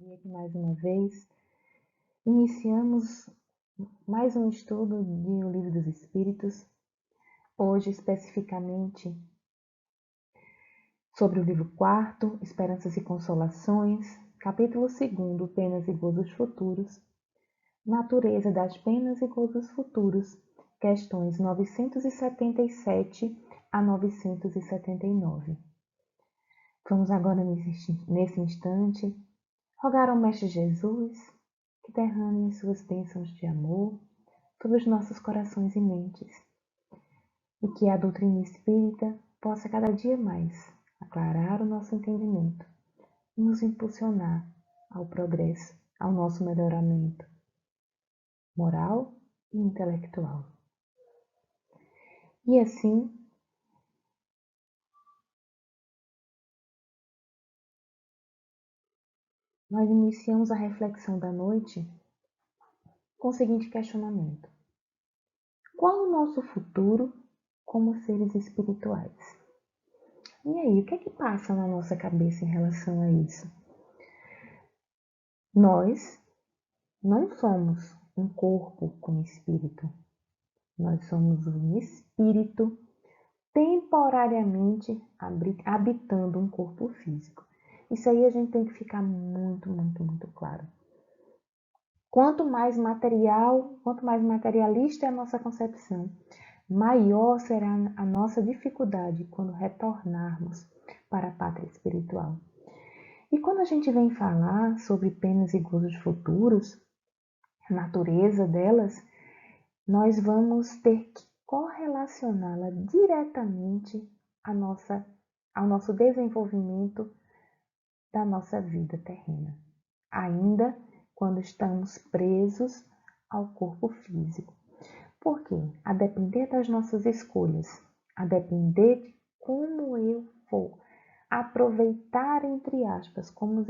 dia que mais uma vez iniciamos mais um estudo do Livro dos Espíritos, hoje especificamente sobre o livro 4, Esperanças e Consolações, capítulo 2, Penas e Gozos Futuros, Natureza das Penas e Gozos Futuros, questões 977 a 979. Vamos agora, nesse instante, rogar ao Mestre Jesus que derrame suas bênçãos de amor sobre os nossos corações e mentes, e que a doutrina espírita possa cada dia mais aclarar o nosso entendimento e nos impulsionar ao progresso, ao nosso melhoramento moral e intelectual. E assim, nós iniciamos a reflexão da noite com o seguinte questionamento: qual o nosso futuro como seres espirituais? E aí, o que é que passa na nossa cabeça em relação a isso? Nós não somos um corpo com espírito. Nós somos um espírito temporariamente habitando um corpo físico. Isso aí a gente tem que ficar muito claro. Quanto mais materialista é a nossa concepção, maior será a nossa dificuldade quando retornarmos para a pátria espiritual. E quando a gente vem falar sobre penas e gozos futuros, a natureza delas, nós vamos ter que correlacioná-la diretamente ao nosso desenvolvimento da nossa vida terrena, ainda quando estamos presos ao corpo físico. Por quê? A depender das nossas escolhas, a depender de como eu vou aproveitar, entre aspas, como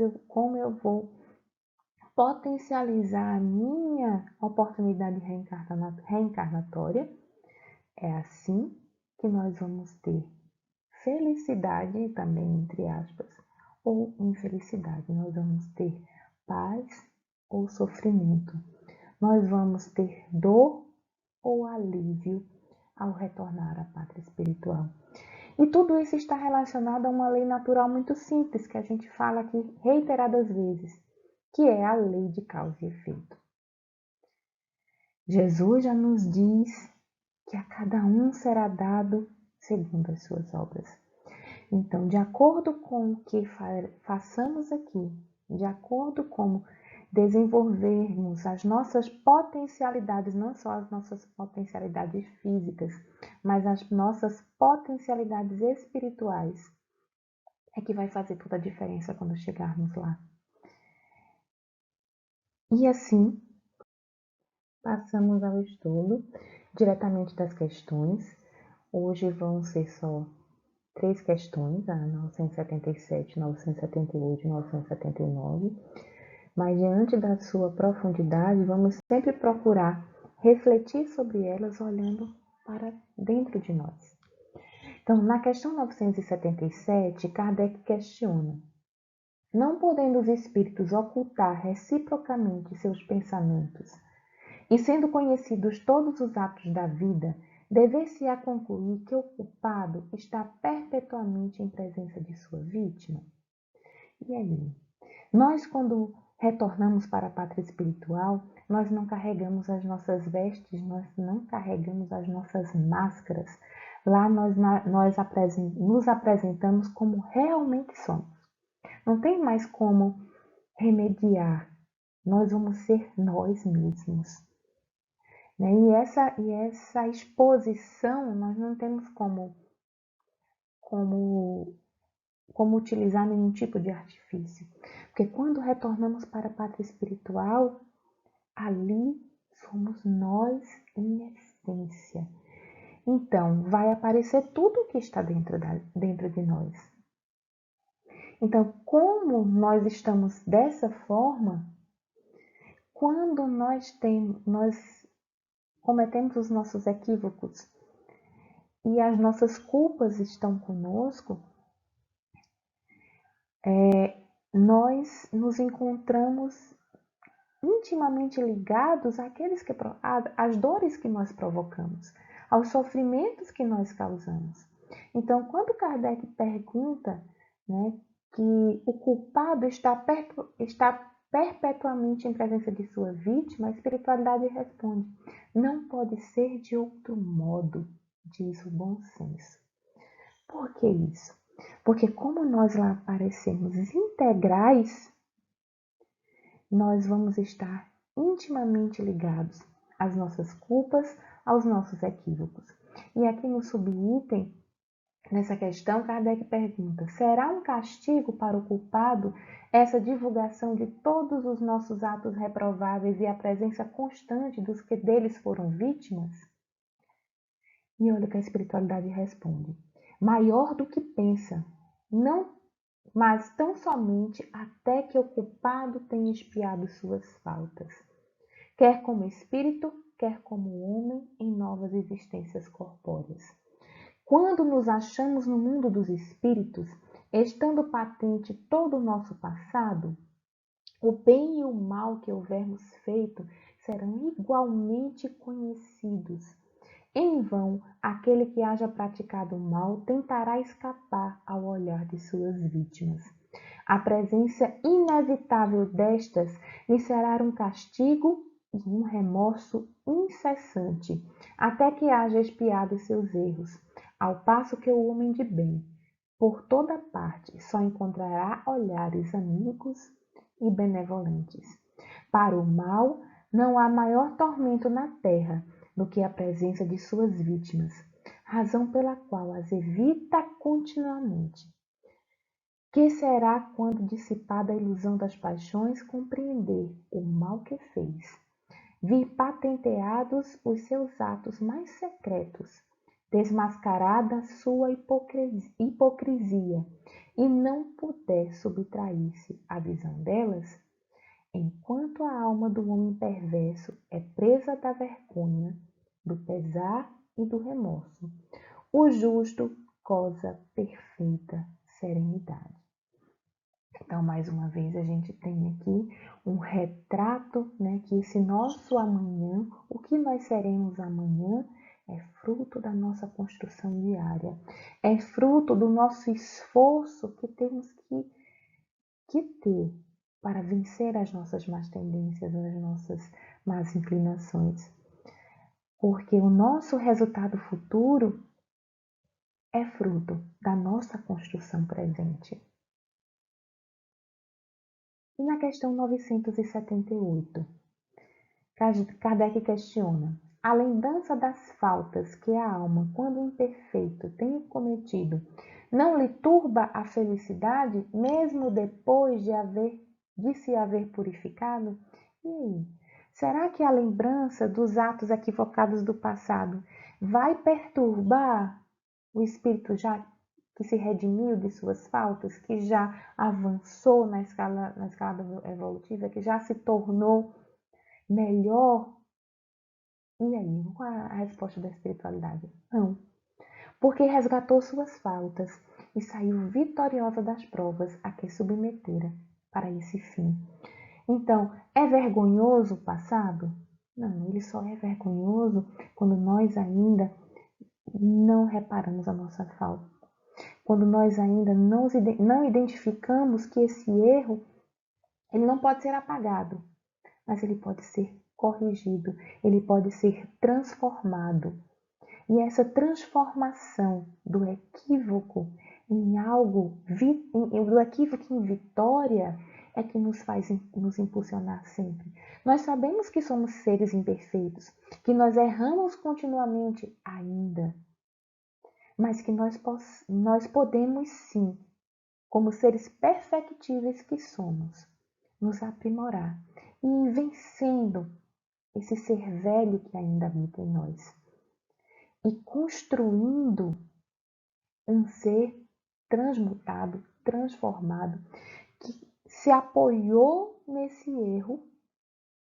eu vou potencializar a minha oportunidade reencarnatória, é assim que nós vamos ter felicidade também, entre aspas, ou infelicidade. Nós vamos ter paz ou sofrimento. Nós vamos ter dor ou alívio ao retornar à pátria espiritual. E tudo isso está relacionado a uma lei natural muito simples, que a gente fala aqui reiteradas vezes, que é a lei de causa e efeito. Jesus já nos diz que a cada um será dado segundo as suas obras. Então, de acordo com o que façamos aqui, de acordo com desenvolvermos as nossas potencialidades, não só as nossas potencialidades físicas, mas as nossas potencialidades espirituais, é que vai fazer toda a diferença quando chegarmos lá. E assim, passamos ao estudo diretamente das questões. Hoje vão ser só 3 questões, a 977, 978 e 979. Mas diante da sua profundidade, vamos sempre procurar refletir sobre elas olhando para dentro de nós. Então, na questão 977, Kardec questiona: não podendo os espíritos ocultar reciprocamente seus pensamentos, e sendo conhecidos todos os atos da vida, dever-se-á concluir que o culpado está perpetuamente em presença de sua vítima? E aí? Nós, quando retornamos para a pátria espiritual, nós não carregamos as nossas vestes, nós não carregamos as nossas máscaras. Lá nós nos apresentamos como realmente somos. Não tem mais como remediar. Nós vamos ser nós mesmos. E essa exposição nós não temos como utilizar nenhum tipo de artifício. Porque quando retornamos para a pátria espiritual, ali somos nós em essência. Então, vai aparecer tudo o que está dentro de nós. Então, como nós estamos dessa forma, quando nós cometemos os nossos equívocos e as nossas culpas estão conosco, nós nos encontramos intimamente ligados às dores que nós provocamos, aos sofrimentos que nós causamos. Então, quando Kardec pergunta, né, que o culpado está perpetuamente em presença de sua vítima, a espiritualidade responde: não pode ser de outro modo, diz o bom senso. Por que isso? Porque como nós lá aparecemos integrais, nós vamos estar intimamente ligados às nossas culpas, aos nossos equívocos. E aqui no subitem, nessa questão, Kardec pergunta: será um castigo para o culpado essa divulgação de todos os nossos atos reprováveis e a presença constante dos que deles foram vítimas? E olha que a espiritualidade responde: maior do que pensa, não, mas tão somente até que o culpado tenha expiado suas faltas, quer como espírito, quer como homem em novas existências corpóreas. Quando nos achamos no mundo dos espíritos, estando patente todo o nosso passado, o bem e o mal que houvermos feito serão igualmente conhecidos. Em vão, aquele que haja praticado o mal tentará escapar ao olhar de suas vítimas. A presença inevitável destas lhe será um castigo e um remorso incessante, até que haja expiado seus erros, ao passo que o homem de bem, por toda parte, só encontrará olhares amigos e benevolentes. Para o mal, não há maior tormento na terra do que a presença de suas vítimas, razão pela qual as evita continuamente. Que será quando, dissipada a ilusão das paixões, compreender o mal que fez, vir patenteados os seus atos mais secretos, desmascarada sua hipocrisia, e não puder subtrair-se à visão delas? Enquanto a alma do homem perverso é presa da vergonha, do pesar e do remorso, o justo goza perfeita serenidade. Então, mais uma vez, a gente tem aqui um retrato, né, que esse nosso amanhã, o que nós seremos amanhã, é fruto da nossa construção diária, é fruto do nosso esforço que temos que ter para vencer as nossas más tendências, as nossas más inclinações. Porque o nosso resultado futuro é fruto da nossa construção presente. E na questão 978, Kardec questiona: a lembrança das faltas que a alma, quando imperfeito, tem cometido, não lhe turba a felicidade, mesmo depois de se haver purificado? E aí? Será que a lembrança dos atos equivocados do passado vai perturbar o espírito já que se redimiu de suas faltas, que já avançou na escala evolutiva, que já se tornou melhor? E aí, qual é a resposta da espiritualidade? Não, porque resgatou suas faltas e saiu vitoriosa das provas a que submetera para esse fim. Então, é vergonhoso o passado? Não, ele só é vergonhoso quando nós ainda não reparamos a nossa falta. Quando nós ainda não identificamos que esse erro, ele não pode ser apagado, mas ele pode ser corrigido, ele pode ser transformado. E essa transformação do equívoco em algo, do equívoco em vitória, é que nos faz nos impulsionar sempre. Nós sabemos que somos seres imperfeitos, que nós erramos continuamente ainda, mas que nós podemos sim, como seres perfectíveis que somos, nos aprimorar e ir vencendo esse ser velho que ainda habita em nós e construindo um ser transmutado, transformado, que se apoiou nesse erro,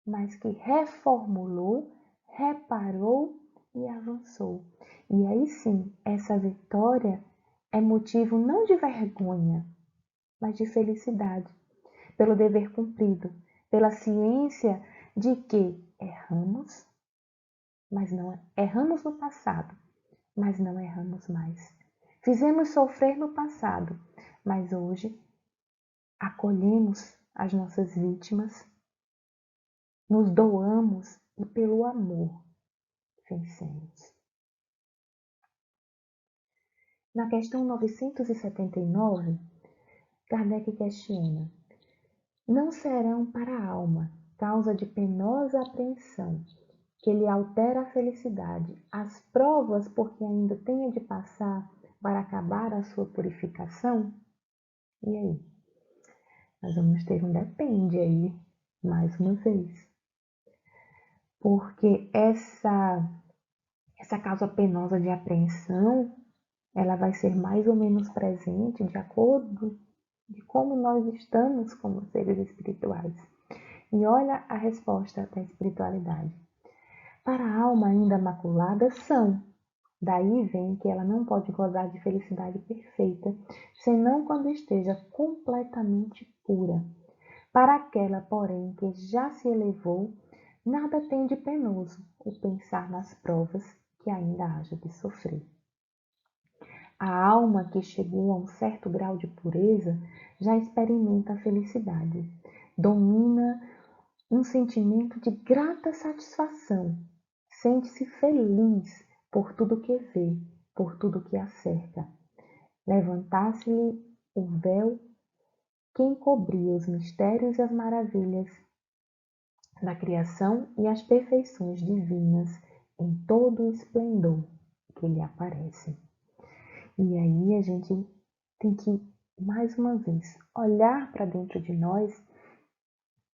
mas que reformulou, reparou e avançou. E aí sim, essa vitória é motivo não de vergonha, mas de felicidade. pelo dever cumprido, pela ciência de que erramos, mas não erramos no passado, mas não erramos mais. Fizemos sofrer no passado, mas hoje acolhemos as nossas vítimas, nos doamos e pelo amor vencemos. Na questão 979, Kardec questiona: não serão para a alma causa de penosa apreensão que lhe altera a felicidade as provas por que ainda tenha de passar para acabar a sua purificação? E aí? Nós vamos ter um depende aí, mais uma vez. Porque essa causa penosa de apreensão, ela vai ser mais ou menos presente de acordo de como nós estamos como seres espirituais. E olha a resposta da espiritualidade. Para a alma ainda maculada são. Daí vem que ela não pode gozar de felicidade perfeita, senão quando esteja completamente pura. Para aquela, porém, que já se elevou, nada tem de penoso o pensar nas provas que ainda haja de sofrer. A alma que chegou a um certo grau de pureza já experimenta a felicidade, domina um sentimento de grata satisfação, sente-se feliz por tudo que vê, por tudo que a cerca. Levantasse-lhe o véu que encobria os mistérios e as maravilhas da criação e as perfeições divinas em todo o esplendor que lhe aparece. E aí a gente tem que, mais uma vez, olhar para dentro de nós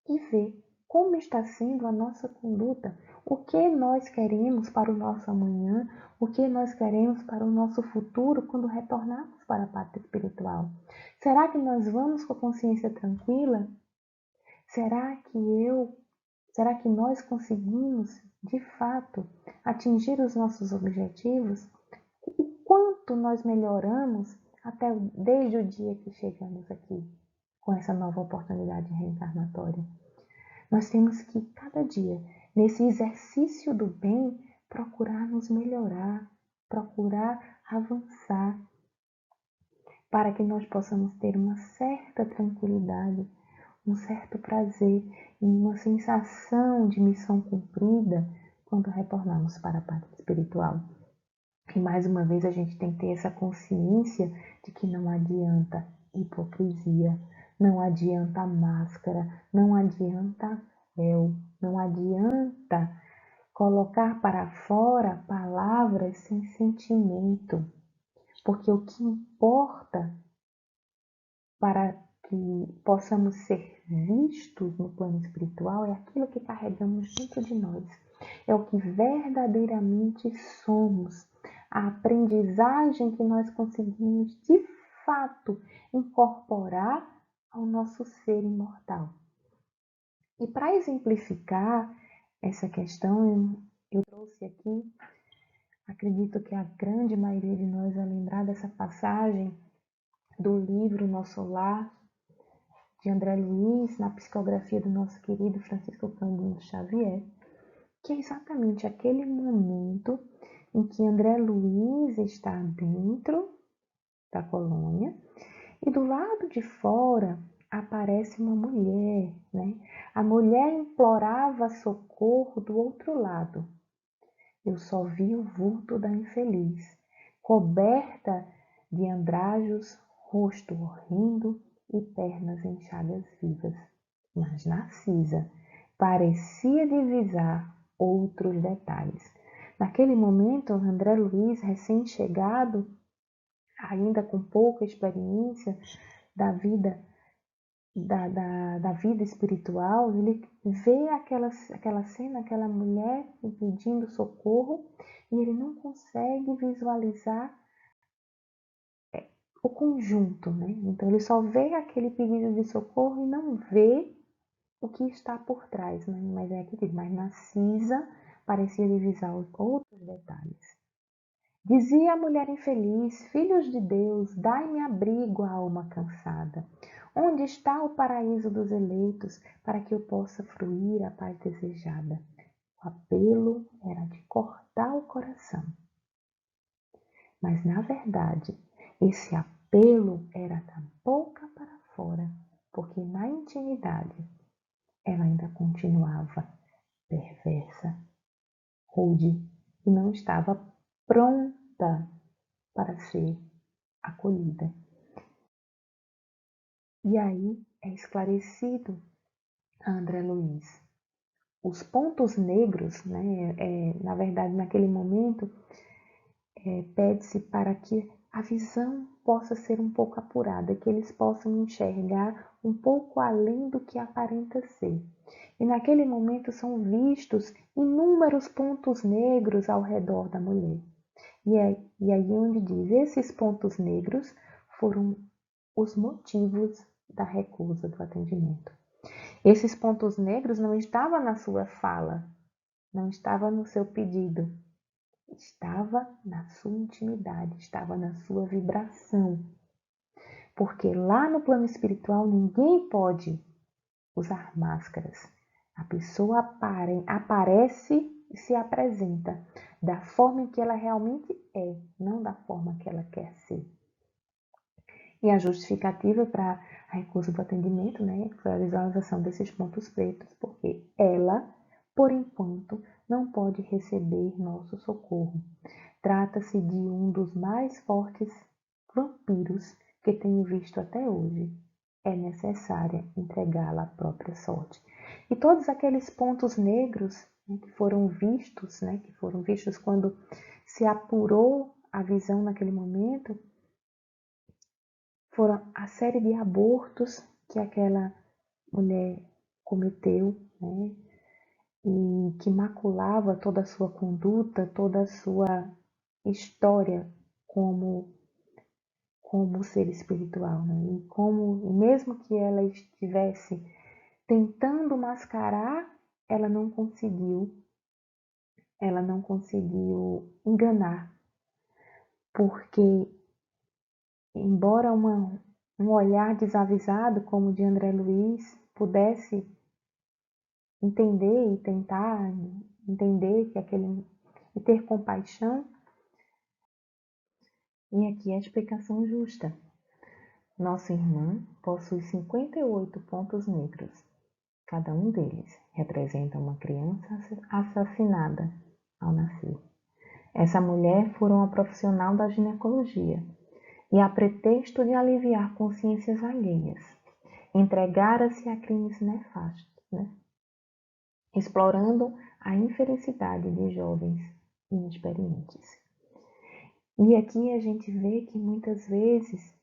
e ver como está sendo a nossa conduta, o que nós queremos para o nosso amanhã, o que nós queremos para o nosso futuro quando retornarmos para a pátria espiritual. Será que nós vamos com a consciência tranquila? Será que nós conseguimos, de fato, atingir os nossos objetivos? O quanto nós melhoramos desde o dia que chegamos aqui, com essa nova oportunidade reencarnatória? Nós temos que, cada dia, nesse exercício do bem, procurar nos melhorar, procurar avançar, para que nós possamos ter uma certa tranquilidade, um certo prazer e uma sensação de missão cumprida quando retornarmos para a pátria espiritual. E mais uma vez a gente tem que ter essa consciência de que não adianta hipocrisia, não adianta máscara, não adianta véu, não adianta colocar para fora palavras sem sentimento, porque o que importa para que possamos ser vistos no plano espiritual é aquilo que carregamos dentro de nós, é o que verdadeiramente somos, a aprendizagem que nós conseguimos de fato incorporar ao nosso ser imortal. E para exemplificar essa questão, eu trouxe aqui, acredito que a grande maioria de nós vai lembrar dessa passagem do livro Nosso Lar, de André Luiz, na psicografia do nosso querido Francisco Cândido Xavier, que é exatamente aquele momento em que André Luiz está dentro da colônia e do lado de fora aparece uma mulher, né? A mulher implorava socorro do outro lado. Eu só vi o vulto da infeliz, coberta de andrajos, rosto horrendo e pernas em chagas vivas. Mas Narcisa parecia divisar outros detalhes. Naquele momento, André Luiz, recém-chegado, ainda com pouca experiência da vida espiritual, ele vê aquela cena, aquela mulher pedindo socorro e ele não consegue visualizar o conjunto, né? Então ele só vê aquele pedido de socorro e não vê o que está por trás, né? Mas é aquilo, mas Narcisa parecia divisar outros detalhes. Dizia a mulher infeliz: filhos de Deus, dai-me abrigo à alma cansada. Onde está o paraíso dos eleitos para que eu possa fruir a paz desejada? O apelo era de cortar o coração. Mas, na verdade, esse apelo era da boca para fora, porque na intimidade ela ainda continuava perversa, rude e não estava pronta para ser acolhida. E aí é esclarecido a André Luiz. Os pontos negros, né, na verdade, naquele momento, pede-se para que a visão possa ser um pouco apurada, que eles possam enxergar um pouco além do que aparenta ser. E naquele momento são vistos inúmeros pontos negros ao redor da mulher. E aí onde diz, esses pontos negros foram os motivos da recusa do atendimento. Esses pontos negros não estavam na sua fala, não estava no seu pedido, estava na sua intimidade, estava na sua vibração. Porque lá no plano espiritual ninguém pode usar máscaras. A pessoa aparece e se apresenta da forma em que ela realmente é, não da forma que ela quer ser. E a justificativa para a recusa do atendimento, né, foi a visualização desses pontos pretos, porque ela, por enquanto, não pode receber nosso socorro. Trata-se de um dos mais fortes vampiros que tenho visto até hoje. É necessária entregá-la à própria sorte. E todos aqueles pontos negros, né, que foram vistos quando se apurou a visão naquele momento, foram a série de abortos que aquela mulher cometeu, né, e que maculava toda a sua conduta, toda a sua história como ser espiritual, né? E mesmo que ela estivesse tentando mascarar, ela não conseguiu enganar, porque embora um olhar desavisado como o de André Luiz pudesse entender e tentar entender que e ter compaixão, e aqui a explicação justa. Nossa irmã possui 58 pontos negros. Cada um deles representa uma criança assassinada ao nascer. Essa mulher foi uma profissional da ginecologia e, a pretexto de aliviar consciências alheias, entregara-se a crimes nefastos, explorando a infelicidade de jovens inexperientes. E aqui a gente vê que muitas vezes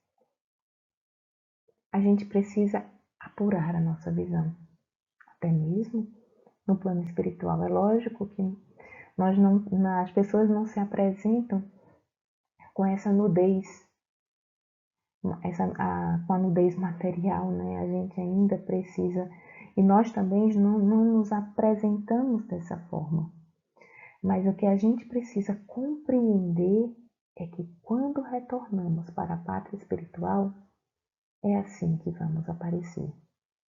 a gente precisa apurar a nossa visão, até mesmo no plano espiritual. É lógico que as pessoas não se apresentam com essa nudez, com a nudez material, né? A gente ainda precisa, e nós também não nos apresentamos dessa forma. Mas o que a gente precisa compreender é que quando retornamos para a pátria espiritual, é assim que vamos aparecer,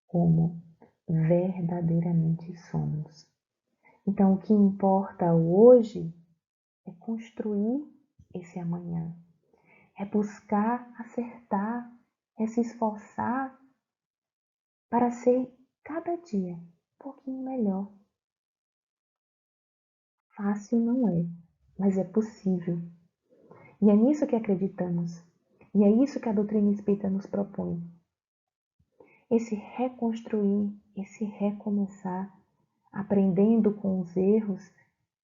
como verdadeiramente somos. Então, o que importa hoje é construir esse amanhã, é buscar acertar, é se esforçar para ser cada dia um pouquinho melhor. Fácil não é, mas é possível. E é nisso que acreditamos. E é isso que a doutrina espírita nos propõe. Esse reconstruir, esse recomeçar, aprendendo com os erros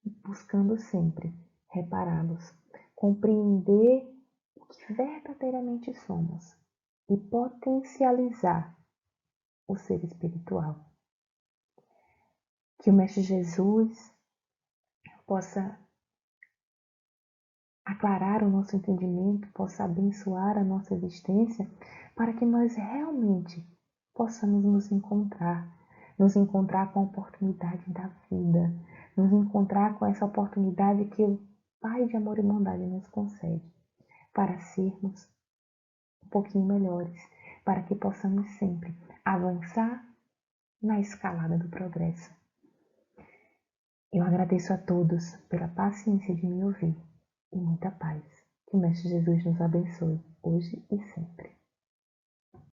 e buscando sempre repará-los. Compreender o que verdadeiramente somos e potencializar o ser espiritual. Que o Mestre Jesus possa aclarar o nosso entendimento, possa abençoar a nossa existência, para que nós realmente possamos nos encontrar com a oportunidade da vida, nos encontrar com essa oportunidade que o Pai de Amor e Bondade nos concede, para sermos um pouquinho melhores, para que possamos sempre avançar na escalada do progresso. Eu agradeço a todos pela paciência de me ouvir e muita paz. Que o Mestre Jesus nos abençoe, hoje e sempre.